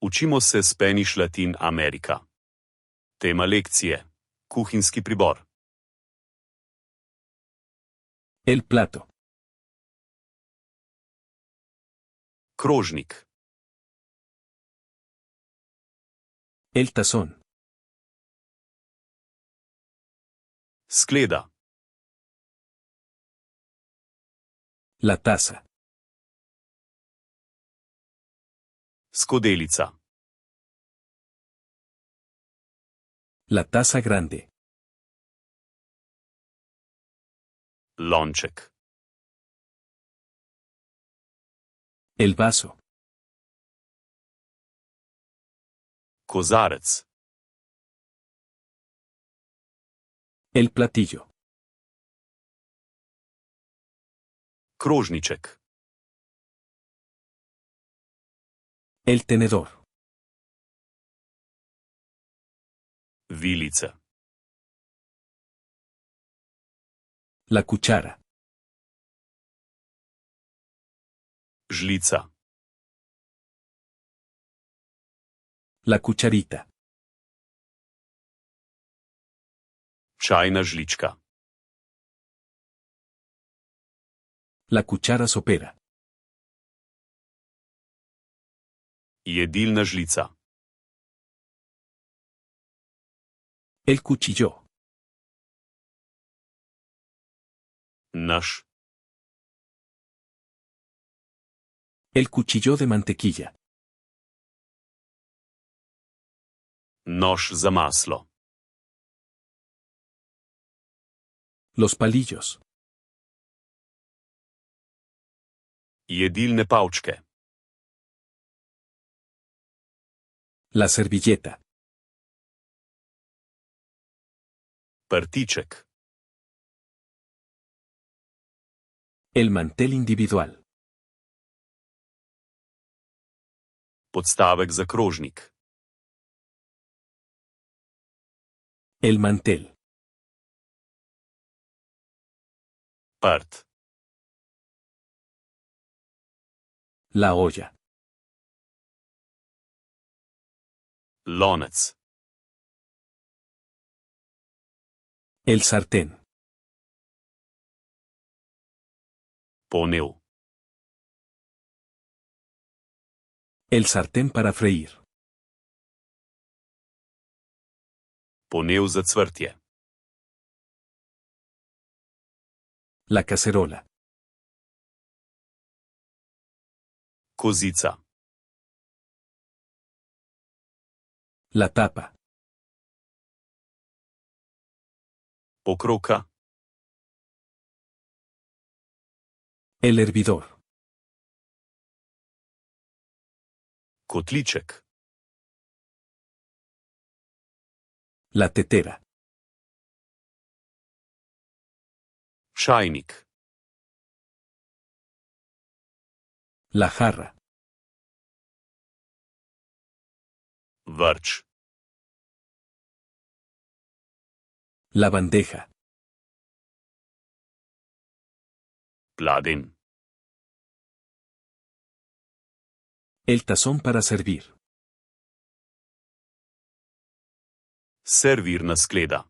Učimo se Spanish Latin America. Tema lekcije: kuhinjski pribor. El plato. Krožnik. El tazón. Skleda. La taza. Skodelica. La taza grande. Lonček. El vaso. Kozarec. El platillo. Krožniček. El tenedor. Vilica. La cuchara. Žlica. La cucharita. Čajna žlička. La cuchara sopera. Jedilna žlica. El cuchillo. Naš. El cuchillo de mantequilla. Nož za maslo. Los palillos. Jedilne palčke. La servilleta. Prtiček. El mantel individual. Podstavek za krožnik. El mantel. Prt. La olla. Lonec. El sartén. Ponev. El sartén para freír. Ponev za cvrtje. La cacerola. Kozica. La tapa. Pokrovka. El hervidor. Kotliček. La tetera. Čajnik. La jarra. Vrč. La bandeja. Pladenj. El tazón para servir. Servirna skleda.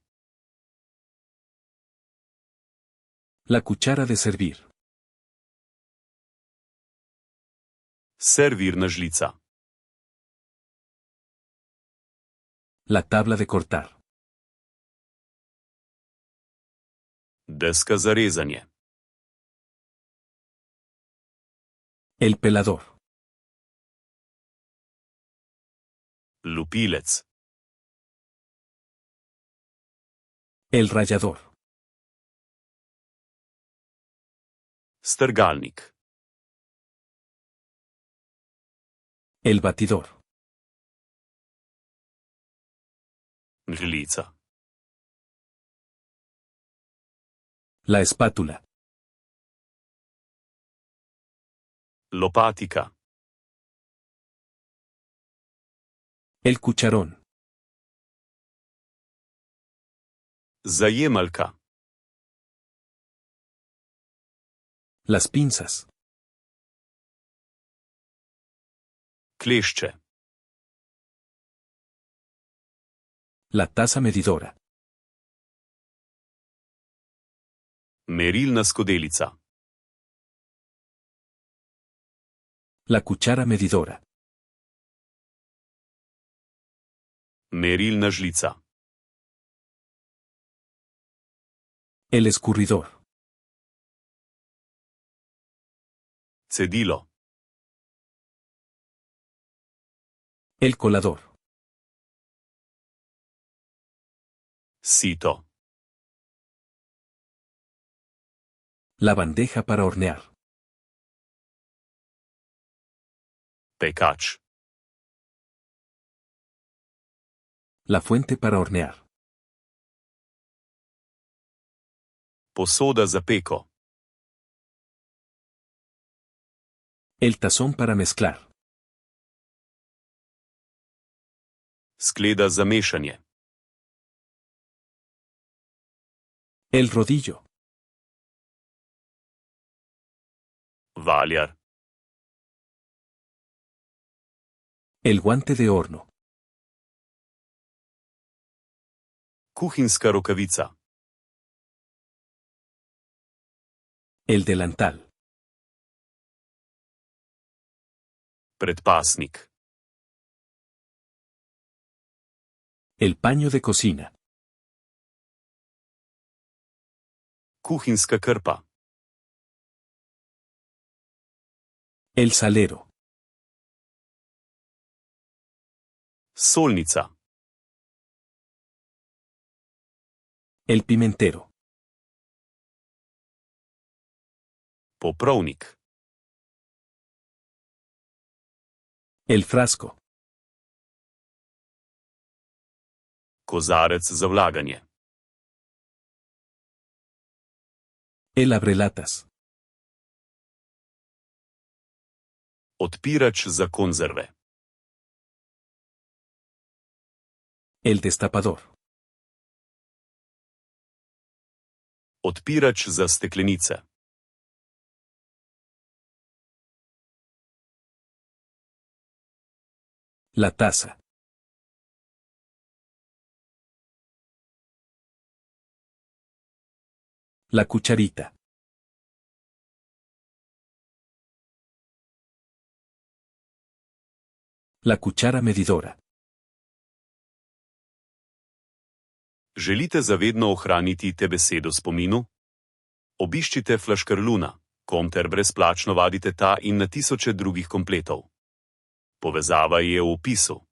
La cuchara de servir. Servirna žlica. La tabla de cortar. Deska za rezanje. El pelador. Lupilec. El rallador. Strgalnik. El batidor. Žlica. La espátula. Lopatika. El cucharón. Zajemalka. Las pinzas. Klešče. La taza medidora. Merilna skodelica. La cuchara medidora. Merilna žlica. El escurridor. Cedilo. El colador. Sito. La bandeja para hornear. Pekač. La fuente para hornear. Posoda za peko. El tazón para mezclar. Skleda za mešanje. El rodillo. Valjar. El guante de horno. Kuhinjska rokavica. El delantal. Predpasnik. El paño de cocina. Kuhinjska krpa. El salero. Solnica. El pimentero. Poprovnik. El frasco. Kozarec za vlaganje. El abrelatas. Odpirač za konzerve. El destapador. Odpirač za steklenice. La taza. La cucharita. La cuchara medidora. Želite zavedno ohraniti te besede v spominu? Obiščite Flaškarluna.com ter brezplačno vadite ta in na tisoče drugih kompletov. Povezava je v opisu.